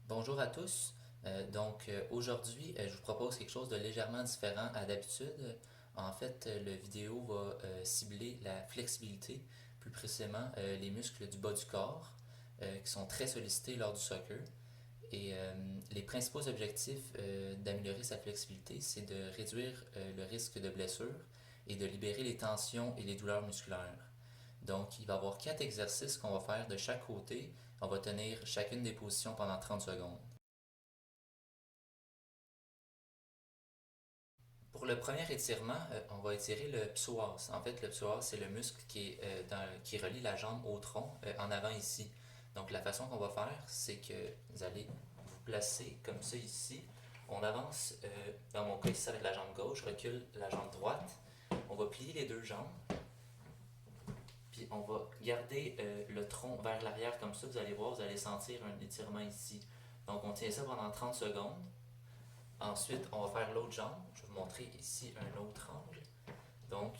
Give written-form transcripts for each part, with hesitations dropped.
Bonjour à tous. Aujourd'hui, je vous propose quelque chose de légèrement différent à d'habitude. En fait, la vidéo va cibler la flexibilité, plus précisément les muscles du bas du corps, qui sont très sollicités lors du soccer. Les principaux objectifs d'améliorer sa flexibilité, c'est de réduire le risque de blessure et de libérer les tensions et les douleurs musculaires. Donc, il va y avoir 4 exercices qu'on va faire de chaque côté. On va tenir chacune des positions pendant 30 secondes. Pour le premier étirement, on va étirer le psoas. En fait, le psoas, c'est le muscle qui relie la jambe au tronc en avant ici. Donc, la façon qu'on va faire, c'est que vous allez vous placer comme ça ici. On avance, dans mon cas ici avec la jambe gauche, recule la jambe droite. On va plier les deux jambes, puis on va garder le tronc vers l'arrière comme ça. Vous allez voir, vous allez sentir un étirement ici. Donc, on tient ça pendant 30 secondes. Ensuite, on va faire l'autre jambe. Je vais vous montrer ici un autre angle. Donc,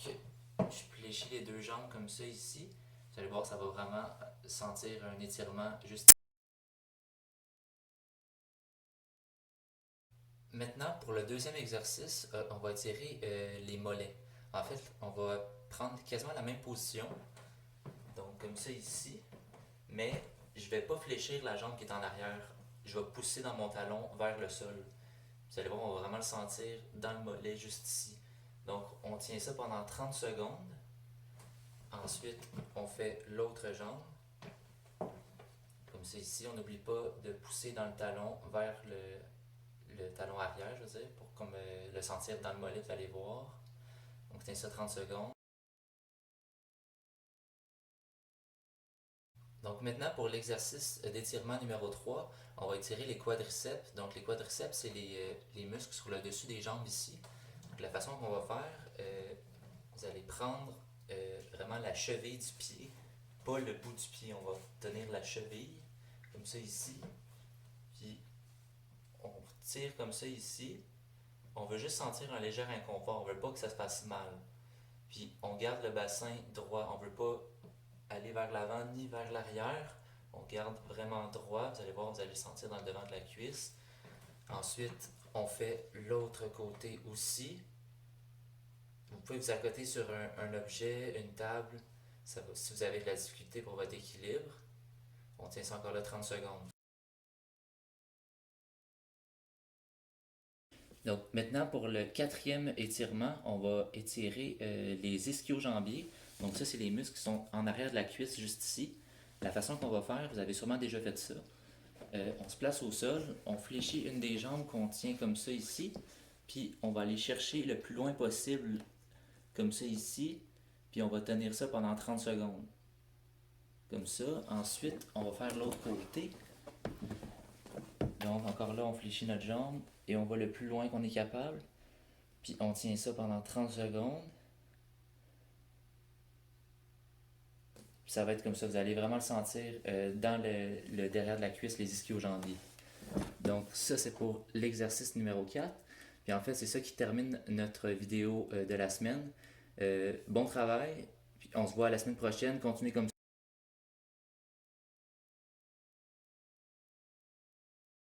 je fléchis les deux jambes comme ça ici. Vous allez voir, ça va vraiment sentir un étirement juste. Maintenant, pour le deuxième exercice, on va étirer les mollets. En fait, on va prendre quasiment la même position, donc comme ça ici, mais je ne vais pas fléchir la jambe qui est en arrière. Je vais pousser dans mon talon vers le sol. Vous allez voir, on va vraiment le sentir dans le mollet juste ici. Donc, on tient ça pendant 30 secondes. Ensuite, on fait l'autre jambe. Comme c'est ici, on n'oublie pas de pousser dans le talon vers le talon arrière, je veux dire, pour comme le sentir dans le mollet, vous allez voir. Donc, tient ça 30 secondes. Donc, maintenant, pour l'exercice d'étirement numéro 3, on va étirer les quadriceps. Donc, les quadriceps, c'est les muscles sur le dessus des jambes ici. Donc, la façon qu'on va faire, vous allez prendre vraiment la cheville du pied, pas le bout du pied. On va tenir la cheville, comme ça ici. Puis on tire comme ça ici. On veut juste sentir un léger inconfort. On veut pas que ça se fasse mal. Puis on garde le bassin droit. On veut pas aller vers l'avant ni vers l'arrière. On garde vraiment droit. Vous allez voir, vous allez le sentir dans le devant de la cuisse. Ensuite, on fait l'autre côté aussi. Vous pouvez vous accoter sur un objet, une table, si vous avez de la difficulté pour votre équilibre. On tient ça encore là 30 secondes. Donc maintenant pour le quatrième étirement, on va étirer les ischio-jambiers. Donc ça, c'est les muscles qui sont en arrière de la cuisse juste ici. La façon qu'on va faire, vous avez sûrement déjà fait ça. On se place au sol, on fléchit une des jambes qu'on tient comme ça ici, puis on va aller chercher le plus loin possible comme ça ici, puis on va tenir ça pendant 30 secondes. Comme ça. Ensuite, on va faire l'autre côté. Donc encore là, on fléchit notre jambe et on va le plus loin qu'on est capable. Puis on tient ça pendant 30 secondes. Puis ça va être comme ça, vous allez vraiment le sentir dans le derrière de la cuisse, les ischio-jambiers. Donc ça, c'est pour l'exercice numéro 4. Puis en fait, c'est ça qui termine notre vidéo de la semaine. Bon travail, puis on se voit la semaine prochaine. Continuez comme ça.